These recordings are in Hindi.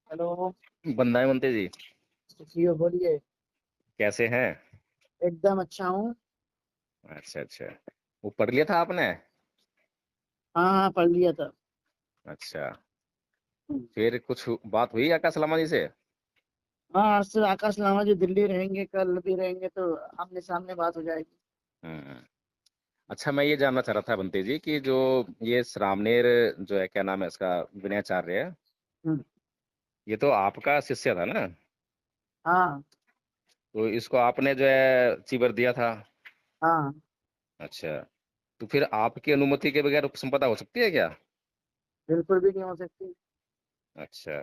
हेलो। बंदाए बनते जी। जियो बोलिए। कैसे हैं? एकदम अच्छा हूँ। अच्छा अच्छा। वो पढ़ लिया था आपने? हाँ हाँ, पढ़ लिया था। अच्छा। हम्म। फिर कुछ बात हुई आकाश लामा जी से? हाँ, आज से आकाश लामा जी दिल्ली रहेंगे, कल भी रहेंगे, तो आमने सामने बात हो जाएगी। हम्म। अच्छा, मैं ये जानना चाह रहा था बंते जी कि जो ये श्रामणेर जो है, क्या नाम है इसका, विनयाचार्य है, हम्म। ये तो आपका शिष्य था ना? हाँ तो इसको आपने जो है चीवर दिया था? हाँ। अच्छा। तो फिर आपकी अनुमति के बगैर उपसंपदा हो सकती है क्या? बिल्कुल भी नहीं हो सकती। अच्छा।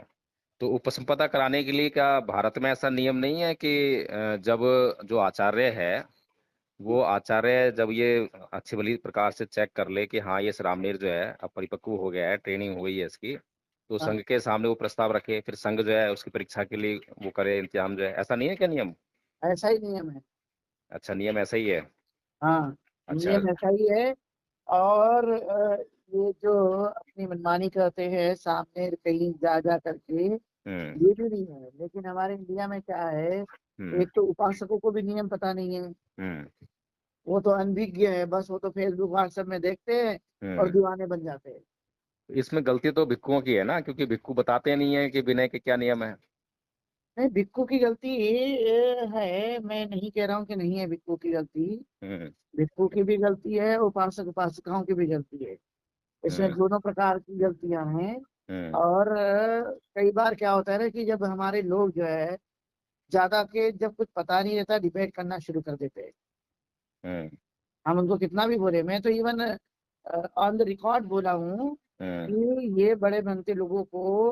तो उपसंपदा कराने के लिए क्या भारत में ऐसा नियम नहीं है कि जब जो आचार्य है, वो आचार्य जब ये अच्छी भली प्रकार से चेक कर ले कि हाँ, ये श्रामणेर जो है अब परिपक्व हो गया है, ट्रेनिंग हो गई है इसकी, तो हाँ, संघ के सामने वो प्रस्ताव रखे, फिर संघ जो है उसकी परीक्षा के लिए वो करे इंतजाम, जो है ऐसा नहीं है क्या नियम? ऐसा ही नियम है। अच्छा, नियम ऐसा ही है। हाँ, अच्छा। नियम ऐसा ही है। और ये जो अपनी मनमानी करते हैं सामने कहीं जा जा करके, हम्म ये भी नहीं है। लेकिन हमारे इंडिया में क्या है, हम्म एक तो उपासकों को भी नियम पता नहीं है। हम्म वो तो अनभिज्ञ है, बस वो तो फेसबुक व्हाट्सएप में देखते हैं और हम्म। दीवाने बन जाते हैं। इसमें गलती तो भिक्षुओं की है ना, क्योंकि भिक्षु बताते नहीं है कि विनय के क्या नियम है। नहीं, भिक्खू की गलती ये है, मैं नहीं कह रहा हूँ कि नहीं है भिक्खू की गलती। हम्म भिक्खू की भी गलती है, उपासक उपासिकाओं की भी गलती है। इसमें हम्म दोनों प्रकार की गलतियां हैं। हम्म और कई बार क्या होता है ना कि जब हमारे लोग जो है ज्यादा के जब कुछ पता नहीं रहता डिबेट करना शुरू कर देते हैं। हम्म हम उनको कितना भी बोले, मैं तो इवन ऑन द रिकॉर्ड बोला हूँ हम्म कि ये बड़े बनते लोगों को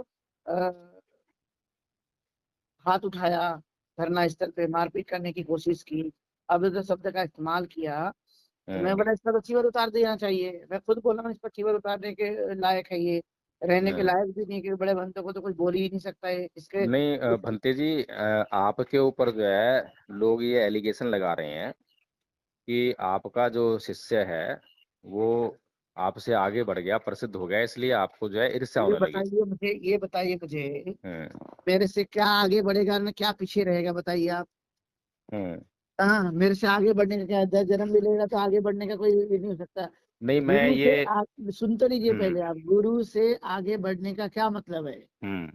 हाथ उठाया, धरना स्थल पे मारपीट करने की कोशिश की, अभद्र शब्द का इस्तेमाल किया। तो मैं हम्म बोला इस पर तो चीवर उतार देना चाहिए। मैं खुद बोला हूँ इस पर चीवर उतारने के लायक है ये, रहने के हम्म। लायक भी नहीं, कि बड़े भंतों को तो कुछ बोल ही नहीं सकता है इसके। नहीं भंते जी, आपके ऊपर जो है लोग ये एलिगेशन लगा रहे हैं कि आपका जो शिष्य है वो आपसे आगे बढ़ गया, प्रसिद्ध हो गया, इसलिए आपको जो है ईर्ष्या ये होने लगी। बताइए मुझे, ये बताइए मुझे, हम्म मेरे से क्या आगे बढ़ेगा और मैं क्या पीछे रहेगा, बताइए आप। हम्म। हाँ, मेरे से आगे बढ़ने का क्या है? जन्म भी लेगा तो आगे बढ़ने का कोई ये नहीं हो सकता। नहीं, मैं गुरु ये से सुन तो लीजिए हम्म पहले आप, गुरु से आगे बढ़ने का क्या मतलब है। हम्म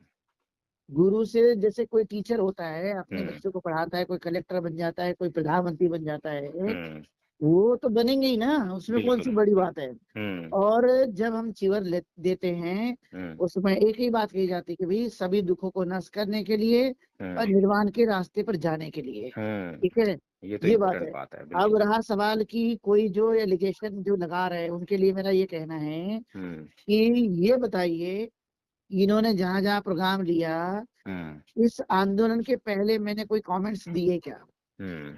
गुरु से जैसे कोई टीचर होता है अपने हम्म बच्चों को पढ़ाता है, कोई कलेक्टर बन जाता है, कोई प्रधानमंत्री बन जाता है, हम्म। वो तो बनेंगे ही ना, उसमें कौन सी बिल्कुल। बड़ी बात है। हम्म और जब हम चिवर देते हैं, हम्म उसमें एक ही बात कही जाती है कि भाई सभी दुखों को नष्ट करने के लिए और हम्म निर्वाण के रास्ते पर जाने के लिए। हम्म। ठीक है, ये तो ये बात इम्पोर्टेंट है। बात है, अब बिल्कुल। रहा सवाल कि कोई जो एलिगेशन जो लगा रहे हैं उनके लिए मेरा ये कहना है हम्म कि ये बताइए, इन्होंने जहां जहां प्रोग्राम लिया, हम्म इस आंदोलन के पहले मैंने कोई कमेंट्स दिए क्या हम्म।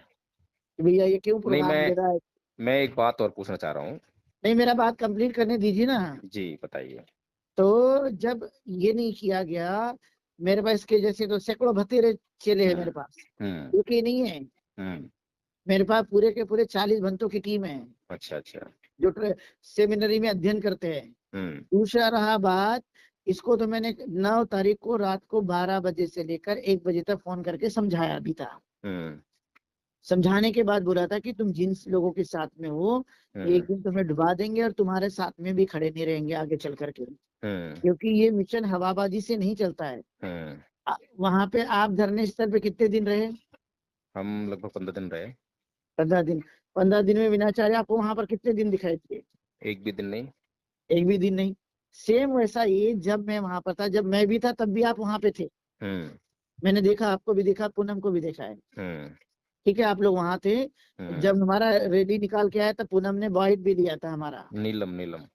कि भैया ये क्यों नहीं, प्रोग्राम ले रहा है। मैं एक बात और पूछना चाह रहा हूँ। नहीं, मेरा बात कंप्लीट करने दीजिए ना। जी, बताइए। तो जब ये नहीं किया गया, मेरे पास इसके जैसे तो सैकड़ों भतेरे चेले हैं हम्म मेरे पास, हम्म एक ही नहीं है। हम्म। मेरे पास पूरे के पूरे 40 भंतों की टीम है अच्छा अच्छा। जो सेमिनरी में अध्ययन करते हैं। हम्म दूसरा रहा बात, इसको तो मैंने 9 तारीख को रात को 12 बजे से लेकर 1 बजे तक फोन करके समझाया भी था। हम्म समझाने के बाद बोला था कि तुम जिन लोगों के साथ में हो, एक हम्म दिन तुम्हें डुबा देंगे और तुम्हारे साथ में भी खड़े नहीं रहेंगे आगे चल करके, हम्म क्योंकि ये मिशन हवाबाजी से नहीं चलता है। हम्म। वहां पे आप धरने स्थल पे कितने दिन रहे। हम लगभग 15 दिन रहे। 15 दिन। 15 दिन में विनाचार्य आपको वहां पर कितने दिन दिखाई दिए। एक भी दिन नहीं। एक भी दिन नहीं। सेम वैसा ही जब मैं वहां पर था, जब मैं भी था तब भी आप वहां पे थे। हम्म मैंने देखा, आपको भी देखा, पूनम को भी देखा है। हम्म ठीक है, आप लोग वहां थे। हम्म। जब हमारा रैली निकाल के आया तब पूनम ने वाइट भी लिया था हमारा। नीलम नीलम।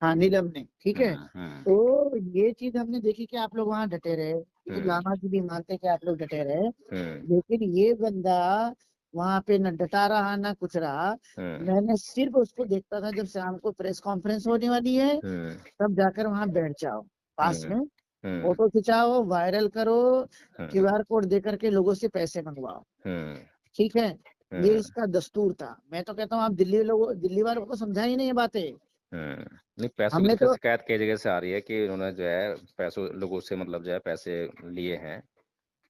हाँ, नीलम ने। ठीक है, हम्म। तो ये चीज हमने देखी कि आप लोग वहां डटे रहे, ये हम्म लामा जी भी मानते कि आप लोग डटे रहे। हम्म लेकिन ये बंदा वहां पे न डटा रहा ना कुछ रहा। हम्म मैंने सिर्फ उसको देखता था जब शाम को प्रेस कॉन्फ्रेंस होने वाली है, हम्म तब जाकर वहां बैठ जाओ पास हम्म में, हम्म फोटो खिंचाओ, वायरल करो, हम्म क्यूआर कोड दे करके लोगों से पैसे मंगवाओ। हम्म ठीक है, ये हम्म इसका दस्तूर था। मैं तो कहता हूँ आप दिल्ली लोगों, दिल्ली वालों को समझा ही नहीं ये बातें। नहीं, पैसों की हमने तो तो शिकायत कई जगह से आ रही है कि उन्होंने जो है पैसों लोगों से मतलब जो है पैसे लिए हैं।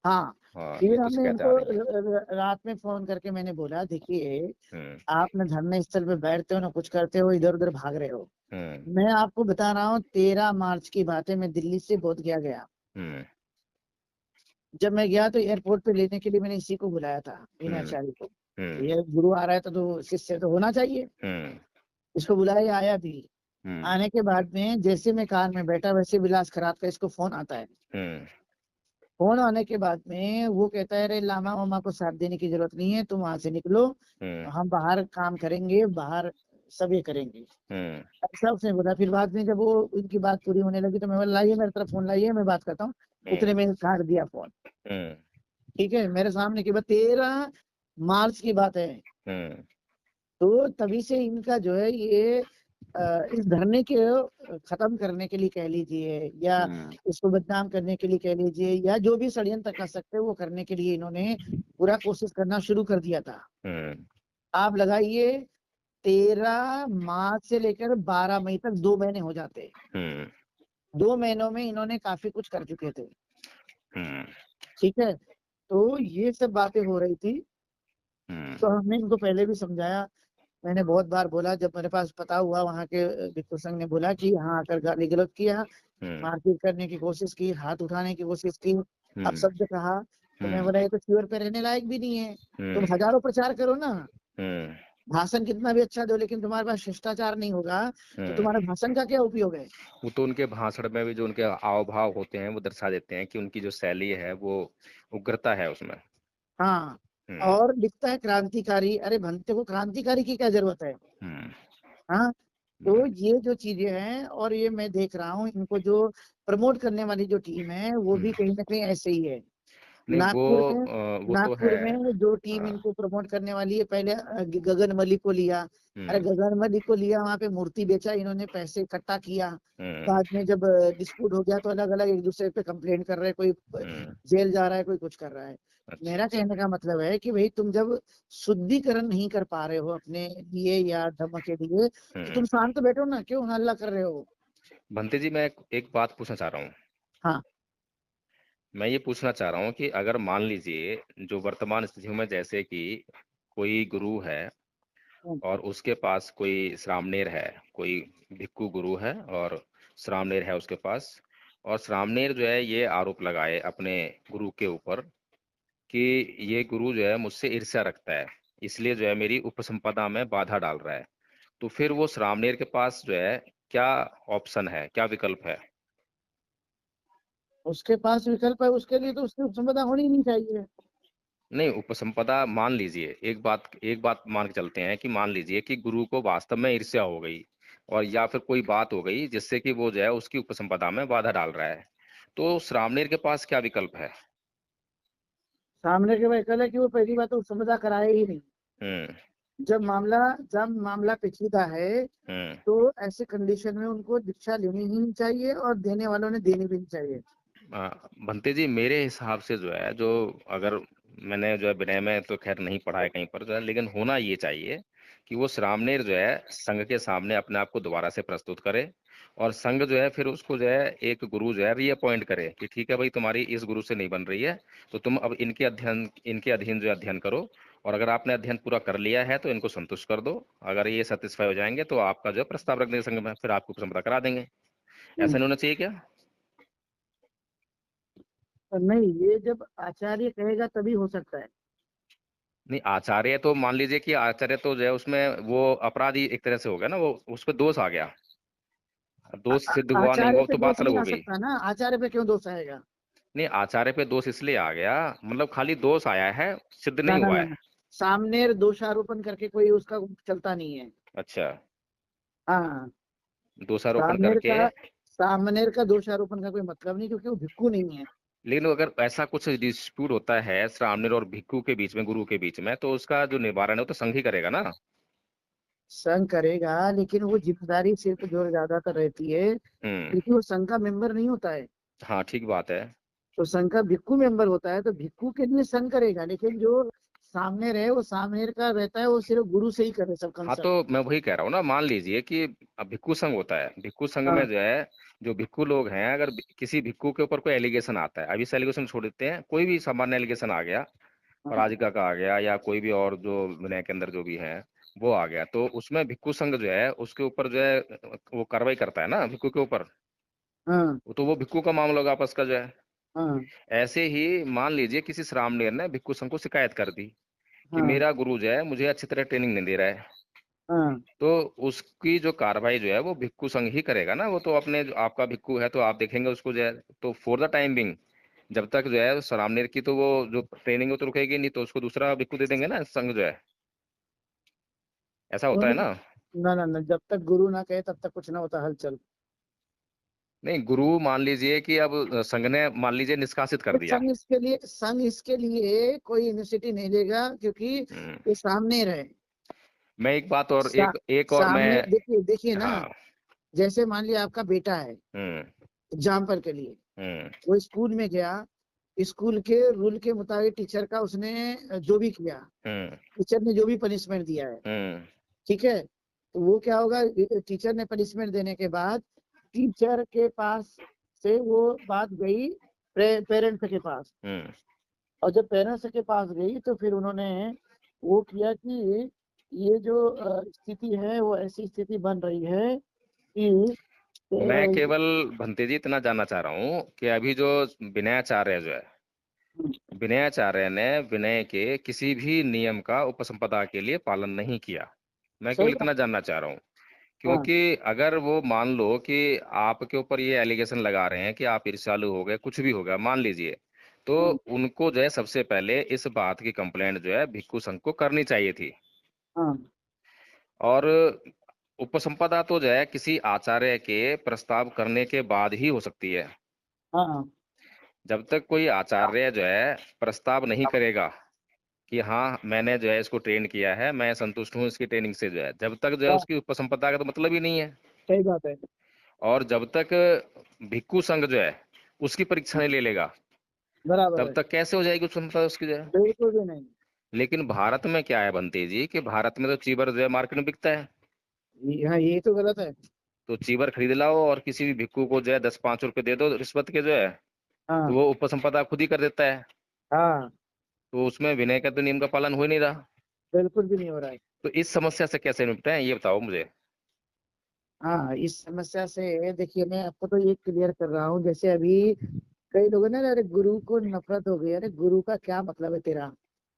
हाँ, हाँ, ये फिर तो हमने शिकायतें आ इनको रही हैं। रात में फोन करके मैंने बोला, देखिए हम्म आप न धरने स्थल पे बैठते हो ना कुछ करते हो, इधर उधर भाग रहे हो। हम्म मैं आपको बता रहा हूँ 13 मार्च की बात है, मैं दिल्ली से बोधगया गया। हम्म जब मैं गया तो एयरपोर्ट पे लेने के लिए मैंने इसी को बुलाया था, हम्म मीनाचार्य को। हम्म ये गुरु आ रहा है तो शिष्य तो होना चाहिए। हम्म इसको बुलाया, आया भी। हम्म आने के बाद में जैसे मैं कार में बैठा वैसे विलास खराब का इसको फोन आता है। हम्म फोन आने के बाद में वो कहता है, अरे लामा मामा को साथ देने की जरूरत नहीं है, तुम वहां से निकलो, हम्म हम बाहर काम करेंगे, बाहर सब ये करेंगे। हम्म ऐसा उसने बोला। फिर बाद में जब वो उनकी बात पूरी होने लगी तो मैं बोला, लाइए मेरे तरफ फोन लाइए, मैं बात करता हूँ। हम्म उतने में काट दिया फोन। हम्म ठीक है, मेरे सामने की बात 13 मार्च की बात है। हम्म तो तभी से इनका जो है ये इस धरने के खत्म करने के लिए कह लीजिए, या हम्म इसको बदनाम करने के लिए कह लीजिए, या जो भी षड्यंत्र कर सकते हैं वो करने के लिए इन्होंने पूरा कोशिश करना शुरू कर दिया था। हम्म आप लगाइए, 13 मार्च से लेकर 12 मई तक 2 महीने हो जाते। हम्म 2 महीनों में इन्होंने काफी कुछ कर चुके थे। हम्म ठीक है, तो ये सब बातें हो रही थी। हम्म तो हमने इनको पहले भी समझाया। मैंने बहुत बार बोला, जब मेरे पास पता हुआ वहां के भिक्षु संघ ने बोला कि यहाँ आकर गाली गलौज किया, हम्म मारपीट करने की कोशिश की, हाथ उठाने की कोशिश की, हम्म अपशब्द कहा। तो मैं हम्म बोला, ये तो फ्लोर पे रहने लायक भी नहीं है। तुम हम्म हजारों प्रचार करो ना, हम्म भाषण कितना भी अच्छा दो, लेकिन तुम्हारे पास शिष्टाचार नहीं होगा तो हम्म तुम्हारे भाषण का क्या उपयोग है। वो तो उनके भाषण में भी जो उनके हाव भाव होते हैं वो दर्शा देते हैं कि उनकी जो शैली है वो उग्रता है उसमें। हाँ, हम्म और लिखता है क्रांतिकारी। अरे भंते को क्रांतिकारी की क्या जरूरत है। हम्म हाँ, हम्म तो ये जो चीजें हैं, और ये मैं देख रहा हूँ इनको जो प्रमोट करने वाली जो टीम है वो भी हम्म। कहीं ना कहीं ऐसे ही है। नहीं नागपुर में वो तो है। नागपुर में जो टीम हाँ। इनको प्रमोट करने वाली है, पहले गगन मलिक को लिया। अरे हम्म गगन मलिक को लिया, वहां पे मूर्ति बेचा इन्होंने, पैसे इकट्ठा किया। हम्म बाद में जब डिस्प्यूट हो गया तो अलग अलग एक दूसरे पे कंप्लेंट कर रहे हैं, कोई हम्म जेल जा रहा है, कोई कुछ कर रहा है। अच्छा मेरा अच्छा। कहने का मतलब है कि भाई तुम जब शुद्धिकरण नहीं कर पा रहे हो अपने लिए या धर्म के लिए, तो हम्म। तुम शांत बैठो ना, क्यों हल्ला कर रहे हो। भंते जी, मैं एक बात पूछना चाह रहा हूँ। हाँ। मैं ये पूछना चाह रहा हूँ कि अगर मान लीजिए जो वर्तमान स्थिति में जैसे कि कोई गुरु है हम्म, और उसके पास कोई श्रामणेर है, कोई भिक्खु गुरु है और श्रामणेर है उसके पास, और श्रामणेर जो है ये आरोप लगाए अपने गुरु के ऊपर कि ये गुरु जो है मुझसे ईर्ष्या रखता है, इसलिए जो है मेरी उपसंपदा में बाधा डाल रहा है। तो फिर वो श्रामणेर के पास जो है क्या ऑप्शन है, क्या विकल्प है? उसके पास विकल्प है, उसके लिए तो उसकी उपसंपदा होनी नहीं चाहिए। नहीं, उपसंपदा मान लीजिए, एक बात मान के चलते हैं कि मान लीजिए कि गुरु को वास्तव में ईर्ष्या हो गई और या फिर कोई बात हो गई जिससे कि वो जो है उसकी उपसंपदा में बाधा डाल रहा है, तो श्रामणेर के पास क्या विकल्प है? सामने के विकल्प है कि वो पहली बात तो उपसंपदा कराए ही नहीं। हम्म जब मामला जब मामला पेचीदा है हम्म तो ऐसे कंडीशन में उनको दीक्षा लेनी ही नहीं चाहिए, और देने वालों ने देनी भी नहीं चाहिए। भंते जी, मेरे हिसाब से जो है, जो अगर मैंने जो है विनय में तो खैर नहीं पढ़ा है कहीं पर जो है, लेकिन होना ये चाहिए कि वो श्रामणेर जो है संघ के सामने अपने आप को दोबारा से प्रस्तुत करे और संघ जो है फिर उसको जो है एक गुरु जो है रीअपॉइंट करे कि ठीक है भाई, तुम्हारी इस गुरु से नहीं बन रही है, तो तुम अब इनके अधीन जो है अध्ययन करो, और अगर आपने अध्ययन पूरा कर लिया है तो इनको संतुष्ट कर दो। अगर ये सेटिस्फाई हो जाएंगे तो आपका जो है प्रस्ताव रख देंगे संघ में, फिर आपको संपदा करा देंगे। ऐसा हम्म। नहीं होना चाहिए क्या? तो नहीं, ये जब आचार्य कहेगा तभी हो सकता है। नहीं, आचार्य तो मान लीजिए कि आचार्य तो जो है उसमें वो अपराधी एक तरह से हो गया ना, वो उस पर दोष आ गया, दोष सिद्ध हुआ नहीं आचार्य हुआ पे तो बात दोष अलग नहीं हो आ गई। सकता ना, आचार्य पे क्यों दोष आएगा। नहीं, आचार्य पे दोष इसलिए आ गया, मतलब खाली दोष आया है, सिद्ध ना नहीं ना हुआ ना है। ना, सामने दोषारोपण करके कोई उसका चलता नहीं है। अच्छा, हाँ, दोषारोपण सामनेर करके। का सामनेर का दोषारोपण का कोई मतलब नहीं, क्योंकि वो भिक्खु नहीं है। लेकिन अगर ऐसा कुछ डिस्प्यूट होता है श्रामणेर और भिक्खु के बीच में, गुरु के बीच में, तो उसका जो निवारण है वो तो संघ ही करेगा ना। संघ करेगा, लेकिन वो जिम्मेदारी सिर्फ जो ज्यादातर रहती है, हम्म। क्योंकि वो संघ का मेंबर नहीं होता है। हाँ, ठीक बात है। तो संघ का भिक्खु मेंबर होता है, तो भिक्खु के लिए संघ करेगा, लेकिन जो सामने रहे, वो सामने का रहता है, वो सिर्फ गुरु से ही करे सब हाँ, कंसर्न। तो मैं वही कह रहा हूँ ना, मान लीजिए कि अब भिक्खु संघ होता है, भिक्खु संघ में हाँ जो है, जो भिक्खु लोग हैं, अगर किसी भिक्खु के ऊपर कोई एलिगेशन आता है, अभी से एलिगेशन छोड़ देते हैं, कोई भी सामान्य एलिगेशन आ गया, हाँ पराजिका का आ गया या कोई भी और जो विनय के अंदर जो भी है वो आ गया, तो उसमें भिक्खु संघ जो है उसके ऊपर जो है वो कार्रवाई करता है ना भिक्खु के ऊपर, हाँ तो वो भिक्खु का मामला होगा आपस का जो है। हाँ ऐसे ही मान लीजिए किसी श्रामणेर ने भिक्खु संघ को शिकायत कर दी कि हाँ मेरा गुरु जो है मुझे अच्छी तरह ट्रेनिंग नहीं दे रहा है, हाँ। तो उसकी जो कार्रवाई जो है वो भिक्खु संघ ही करेगा ना, वो तो अपने जो आपका भिक्खु है तो आप देखेंगे उसको जो है, तो फॉर द टाइम बिंग जब तक जो है श्रामणेर की तो वो जो ट्रेनिंग वो तो रुकेगी नहीं, तो उसको दूसरा भिक्खु दे देंगे ना संघ जो है, ऐसा होता है उन्हें- ना। ना ना ना, जब तक गुरु ना कहे तब तक कुछ ना होता हलचल। नहीं, गुरु मान लीजिए कि अब संघ ने मान लीजिए निष्कासित कर दिया। संघ इसके लिए कोई इनिशिएटिव नहीं लेगा, क्योंकि हम्म, ये सामने रहे। मैं एक बात और सा, एक एक और मैं। सामने देखिए देखिए ना, हाँ। जैसे मान लिया आपका बेटा है, हम्म। एग्जाम्पल के लिए, हम्म। वो स्कूल में गया, स्कूल के रूल के मुताबिक टीचर का उसने जो भी किया, हम्म। टीचर ने जो भी पनिशमेंट दिया है, हम्म। ठीक है, तो वो क्या होगा, टीचर ने पनिशमेंट देने के बाद टीचर के पास से वो बात गई पेरेंट्स के पास, हम्म। और जब पेरेंट्स के पास गई तो फिर उन्होंने वो किया कि ये जो स्थिति है वो ऐसी स्थिति बन रही है कि मैं अ, केवल भंते जी इतना जानना चाह रहा हूँ कि अभी जो विनयाचार्य जो है, विनयाचार्य ने विनय के किसी भी नियम का उपसंपदा के लिए पालन नहीं किया, मैं केवल सही इतना बात। जानना चाह रहा हूँ। हाँ क्योंकि अगर वो मान लो कि आपके ऊपर ये एलिगेशन लगा रहे हैं कि आप ईर्ष्यालु हो गए, कुछ भी हो गया मान लीजिए, तो हाँ उनको जो है सबसे पहले इस बात की कंप्लेंट जो है भिक्खु संघ को करनी चाहिए थी। हाँ और उपसंपदा तो जो है किसी आचार्य के प्रस्ताव करने के बाद ही हो सकती है। हाँ जब तक कोई आचार्य जो है प्रस्ताव नहीं करेगा कि हाँ मैंने जो है इसको ट्रेन किया है, मैं संतुष्ट हूँ इसकी ट्रेनिंग से, जो है जब तक जो है हाँ, उसकी उपसंपदा का तो मतलब ही नहीं है। सही बात है। और जब तक भिक्खु संघ जो है उसकी परीक्षा हाँ, नहीं ले लेगा, बराबर तब है। तक कैसे हो जाएगी उपसंपदा उसकी जो है। बिल्कुल भी नहीं। लेकिन भारत में क्या है बंटी जी कि भारत में तो चीबर जो है मार्केट में बिकता है, हाँ, ये तो गलत है। तो चीबर खरीद लाओ और किसी भी भिक्खु को जो है 10-5 रुपए दे दो रिश्वत के जो है, तो हाँ वो उपसंपदा खुद ही कर देता है। हाँ, तो उसमें विनय का तो नियम का पालन हो ही नहीं रहा। बिल्कुल भी नहीं हो रहा है। तो इस समस्या से कैसे निपटे हैं ये बताओ मुझे। हाँ, इस समस्या से देखिए, मैं आपको तो ये क्लियर कर रहा हूँ, जैसे अभी कई लोगों ने, अरे गुरु को नफरत हो गई, अरे गुरु का क्या मतलब है तेरा,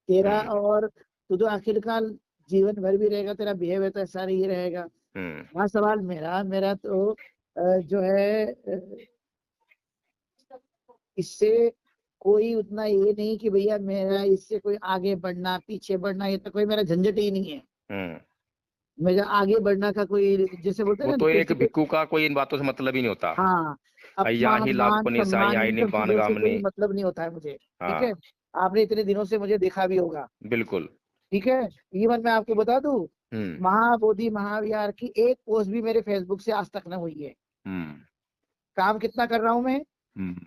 तेरा हम्म। और तू तो आखिरकार जीवन भर भी रहेगा, तेरा बिहेवियर तो ऐसा ही रहेगा। हम्म। वहाँ सवाल मेरा मेरा तो जो है, इससे कोई उतना ये नहीं कि भैया मेरा इससे कोई आगे बढ़ना पीछे बढ़ना, ये तो कोई मेरा झंझट ही नहीं है। हम्म। मेरा आगे बढ़ना का कोई, जैसे बोलते हैं वो ना तो एक किसी को, भिक्खु का कोई इन बातों से मतलब ही नहीं होता। हाँ, अय्या अपमान ही मान लाभपनि साई सम्मान आई इन सब निब्बान चीजों से कोई गामनी। मतलब नहीं होता है मुझे, ठीक है। हाँ। आपने इतने दिनों से मुझे देखा भी होगा, बिल्कुल। ठीक है। इवन मैं आपको बता दूं, हम्म। महाबोधि महाविहार की एक पोस्ट भी मेरे फेसबुक से आज तक न हुई है। हम्म। काम कितना कर रहा हूं मैं, हम्म।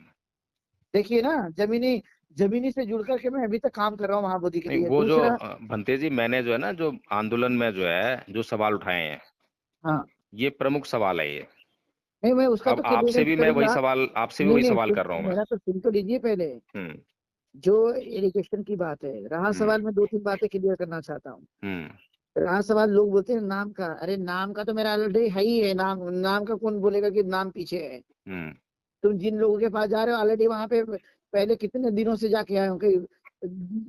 देखिए ना, जमीनी जमीनी से जुड़ करके मैं अभी तक काम कर रहा हूँ महाबोधि के नहीं, लिए। वो जो दूसरा, भंते जी मैंने जो है ना जो आंदोलन में जो है जो सवाल उठाए हैं, हाँ, ये प्रमुख सवाल है ये। नहीं मैं उसका अब तो आपसे क्लियरेंस भी मैं वही करूंगा। सवाल, आपसे भी नहीं वही नहीं, सवाल कर रहा हूँ मैं। मेरा तो सुन तो लीजिए पहले। हम्म। जो एजुकेशन की बात है, रहा हम्म। सवाल, मैं दो तीन बातें क्लियर करना चाहता हूँ। हम्म। रहा सवाल, लोग बोलते हैं नाम का, अरे नाम का तो मेरा ऑलरेडी है ही है, नाम नाम का कौन बोलेगा कि नाम पीछे है। हम्म। तुम जिन लोगों के पास जा रहे हो ऑलरेडी वहां पे पहले कितने दिनों से जाके आए हो, कि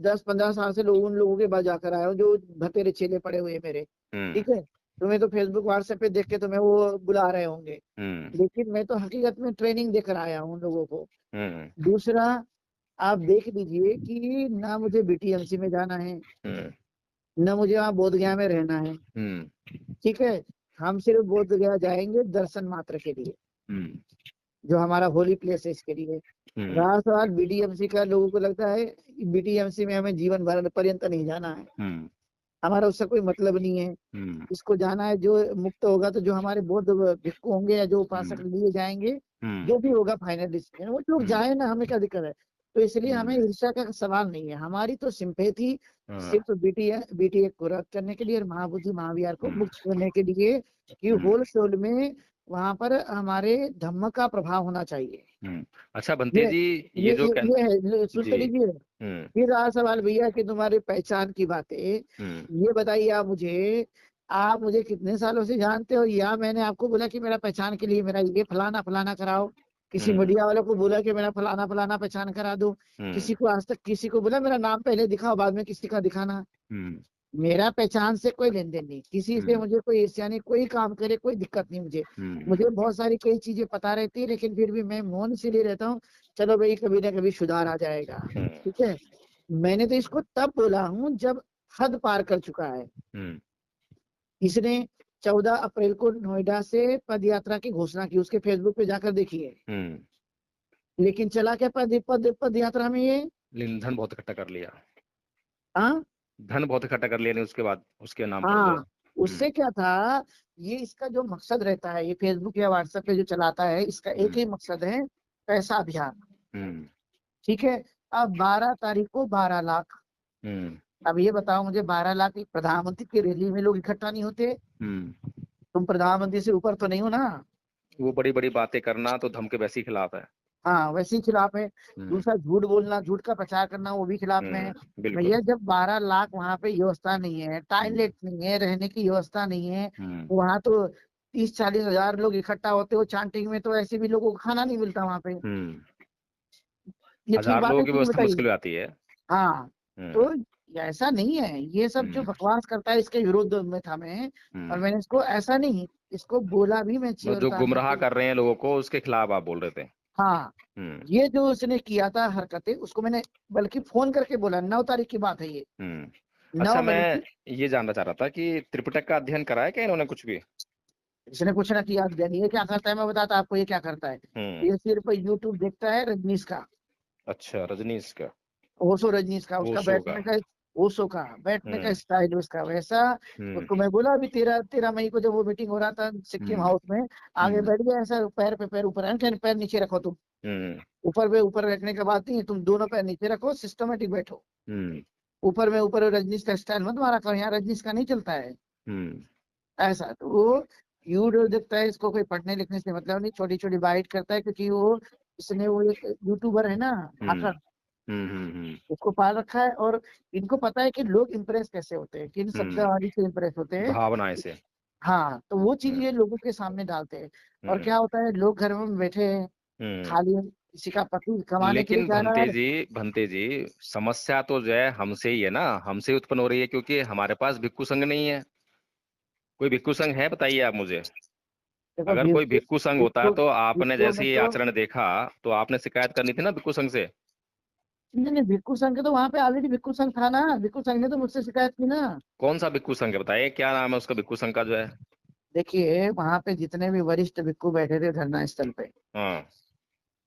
10-15 साल से लोग उन लोगों के पास जाकर आए हो जो भतेरे छेले पड़े हुए हैं मेरे, हम्म। ठीक है। तुम्हें तो फेसबुक व्हाट्सएप पे देख के तुम्हें वो बुला रहे होंगे, हम्म। लेकिन मैं तो हकीकत में ट्रेनिंग देकर आया हूँ उन लोगों को। हम्म। दूसरा, आप देख लीजिए कि ना मुझे बीटीएमसी में जाना है, हम्म। न मुझे वहाँ बोध गया में रहना है, हम्म। ठीक है। हम सिर्फ बोध गया जाएंगे दर्शन मात्र के लिए, हम्म। जो हमारा होली प्लेस है इसके लिए। हम्म। रहा सवाल बीटीएमसी का, लोगों को लगता है बीटीएमसी में हमें जीवन भर पर्यंत नहीं जाना है, हम्म। हमारा उससे कोई मतलब नहीं है। हम्म। इसको जाना है, जो मुक्त होगा तो जो हमारे बौद्ध भिक्षु होंगे या जो उपासक हम्म। लिए जाएंगे, हम्म। जो भी होगा फाइनल डिसीजन, वो लोग हम्म। जाए ना, हमें क्या दिक्कत है। तो इसलिए हमें हम्म, ईर्ष्या का सवाल नहीं है, हमारी तो सिंपैथी हाँ, सिर्फ बीटीए को रद्द करने के लिए और महाबोधि महाविहार को हम्म, मुक्त करने के लिए, कि हम्म, होल सोल में वहां पर हमारे धम्म का प्रभाव होना चाहिए। अच्छा बंते ये जी, ये ये जो ये, ये है, सुन तो जी, लीजिए। हम्म, फिर रहा सवाल भैया कि तुम्हारी पहचान की बातें, हम्म, ये बताइए आप मुझे कितने सालों से जानते हो, या मैंने आपको बोला कि मेरा पहचान के लिए मेरा ये फलाना फलाना कराओ, किसी हम्म, मीडिया वालों को बोला कि मेरा फलाना फलाना पहचान करा दो, हम्म, किसी को आज तक किसी को बोला मेरा नाम पहले दिखाओ बाद में किसी का दिखाना। हम्म, मेरा पहचान से कोई लेन देन नहीं, किसी से हम्म, मुझे कोई ईर्ष्या नहीं, कोई काम करे कोई दिक्कत नहीं मुझे। हम्म, मुझे बहुत सारी कई चीजें पता रहती है, लेकिन फिर भी मैं मौन इसीलिए रहता हूँ, चलो भाई कभी ना कभी सुधार आ जाएगा। ठीक है। मैंने तो इसको तब बोला हूँ जब हद पार कर चुका है। हम्म, इसने 14 अप्रैल को नोएडा से पद यात्रा की घोषणा की, उसके फेसबुक पे जाकर देखिए। हम्म, लेकिन चला क्या पद यात्रा में ये? लेकिन धन बहुत इकट्ठा कर लिया, हाँ। धन बहुत इकट्ठा कर लिया नहीं उसके बाद, उसके नाम पर जो है। हाँ, उससे क्या था, ये इसका जो मकसद रहता है, ये फेसबुक या व्हाट्सएप पे जो चलाता है, इसका एक हम्म, ही मकसद है, पैसा अभियान। हम्म, ठीक है। अब 12 तारीख को 12 लाख। हम्म, अब ये बताओ मुझे, 12 लाख एक प्रधानमंत्री की रैली में लोग इकट्ठा नहीं होते? हम्म, तुम प्रधानमंत्री से ऊपर तो नहीं हो ना। वो बड़ी बड़ी बातें करना तो धम के वैसे ही खिलाफ है। हाँ, वैसे ही खिलाफ है। हम्म, दूसरा, झूठ बोलना, झूठ का प्रचार करना, वो भी खिलाफ में है। बिल्कुल। भैया जब 12 लाख वहां पे व्यवस्था नहीं है, हम्म, टॉयलेट नहीं है, रहने की व्यवस्था नहीं है, हम्म, वहां तो 30-40 हजार लोग इकट्ठा होते हो चांटिंग में, तो ऐसे भी लोगों को खाना नहीं मिलता वहां पे। हम्म, ये ठीक हजार बात लोगों है की कि नहीं व्यवस्था बताइए? मुश्किल हो जाती है। हाँ। हम्म, तो ऐसा नहीं है, ये सब जो हम्म, बकवास करता है इसके विरुद्ध में था मैं। और हम्म, मैंने इसको ऐसा नहीं, इसको बोला भी मैं चाहिए मतलब और जो उतारने गुमराह के लिए। कर रहे हैं लोगों को उसके खिलाफ आप बोल रहे थे। हाँ। हम्म, ये जो उसने किया था हरकतें, उसको मैंने बल्कि फोन करके बोला, 9 तारीख की बात है ये। हम्म। अच्छा, 9 बजे मैं की। ये जानना चाह रहा था कि त्रिपिटक का अध्ययन करा है क्या इन्होंने कुछ भी? इसने कुछ ना किया अध्ययन, ये क्या करता है मैं बताता आपको, ये क्या करता है। हम्म, ये सिर्फ यूट्यूब देखता है रजनीश का, अच्छा, रजनीश का, ओशो रजनीश का, उसका ओशो का। बैठने का, ओशो का बैठने का हम्म, स्टाइल उसका वैसा। हम्म, उसको मैं बोला अभी 13 मई को जब वो मीटिंग हो रहा था सिक्किम हम्म, हाउस में, आगे हम्म, बैठ गया ऐसा, पैर पे पैर ऊपर है, कहने पैर नीचे रखो तुम। हम्म, ऊपर पे ऊपर रखने का बात नहीं है, तुम दोनों पैर नीचे रखो, सिस्टमेटिक बैठो। हम्म, ऊपर में ऊपर रजनीश का स्टाइल मत मारा करो, यहाँ रजनीश का नहीं चलता है हम्म, ऐसा। तो वो यूट्यूब देखता है, इसको कोई पढ़ने लिखने से मतलब नहीं, छोटी छोटी बाइट करता है, क्योंकि वो इसने वो एक यूट्यूबर है ना, हम्म, हाकर, हम्म, हम्म, उसको पाल रखा है। और इनको पता है कि लोग इंप्रेस कैसे होते हैं, किन हम्म, शब्दावली से इंप्रेस होते हैं। भावनाएं से। हाँ, तो वो चीज हम्म, ये लोगों के सामने डालते हैं। और हम्म, क्या होता है, लोग घर में बैठे हैं, हम्म। खाली किसी का पति कमाने के लिए लेकिन जा रहा है। भंते जी, समस्या तो जो है हमसे ही है ना, हमसे ही उत्पन्न हो रही है, क्योंकि हमारे पास भिक्षु संघ नहीं है। कोई भिक्षु संघ है बताइए आप मुझे। देखो अगर कोई भिक्षु, भिक्षु संघ होता भिक्षु तो आपने भिक्षु जैसे में ये तो, आचरण देखा तो आपने शिकायत करनी थी ना भिक्षु संघ से। नहीं नहीं, भिक्षु संघ के तो वहां पे ऑलरेडी भिक्षु संघ था ना, भिक्षु संघ ने तो मुझसे शिकायत की ना। कौन सा भिक्षु संघ है बताइए, क्या नाम है उसका भिक्षु संघ का जो है? देखिए वहां पे जितने भी वरिष्ठ भिक्षु बैठे थे धरना स्थल पे, हाँ,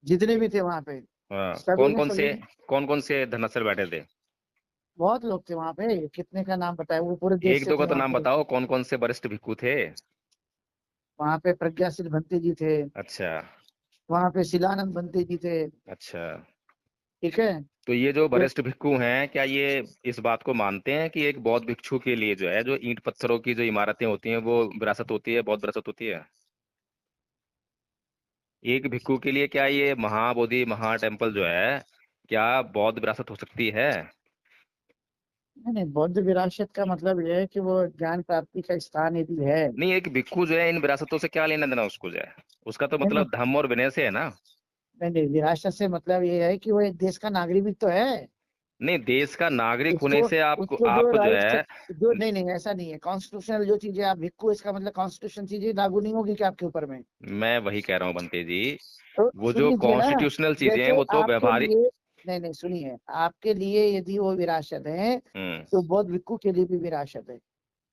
जितने भी थे वहां पे, हाँ, सभी ने सभी ने, कौन कौन से धरनास्थल बैठे थे? बहुत लोग थे वहां पे, कितने का नाम बताए, वो पूरे देश एक से दो का थे तो वहां नाम पे। बताओ, कौन कौन से वरिष्ठ भिक्षु थे? वहां पे प्रज्ञाशील भंते जी थे, अच्छा, वहां पे शिलानंद भंते जी थे। अच्छा। ठीक है। तो ये जो ये वरिष्ठ भिक्षु हैं, क्या ये इस बात को मानते हैं कि एक बौद्ध भिक्षु के लिए जो है, जो ईंट पत्थरों की जो इमारतें होती हैं वो विरासत होती है, बौद्ध विरासत होती है? एक भिक्षु के लिए क्या ये महाबोधि महा टेम्पल जो है, क्या बौद्ध विरासत हो सकती है? नहीं नहीं, बौद्ध विरासत का मतलब ये है कि वो ज्ञान प्राप्ति का स्थान यदि है। नहीं, एक भिक्षु जो है इन विरासतों से क्या लेना देना उसको जो है, उसका तो नहीं नहीं मतलब धम्म और विनय से है ना। नहीं नहीं, विरासत से मतलब ये है कि वो एक देश का नागरिक भी तो है। नहीं, देश का नागरिक होने उसको से आपको उसको जो आप जो राइट्स, है, जो नहीं नहीं ऐसा नहीं है, कॉन्स्टिट्यूशनल जो चीजें आप भिक्खु, इसका मतलब कॉन्स्टिट्यूशन चीजें लागू नहीं होगी क्या आपके ऊपर में? मैं वही कह रहा हूँ बंते जी, तो वो सुन जो लीजिए ना, कॉन्स्टिट्यूशनल चीजें हैं जैसे वो तो आपके व्यवहारिक। लिए, नहीं नहीं सुनिए, आपके लिए यदि वो विरासत है, हम्म, तो बौद्ध भिक्खु के लिए भी विरासत है।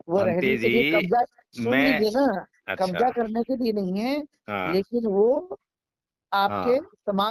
वो बंते रहने के जी, लिए कब्जा, सुन मैं, लीजिए ना, अच्छा, कब्जा करने के लिए नहीं है, हाँ, लेकिन वो आपके हाँ, समाज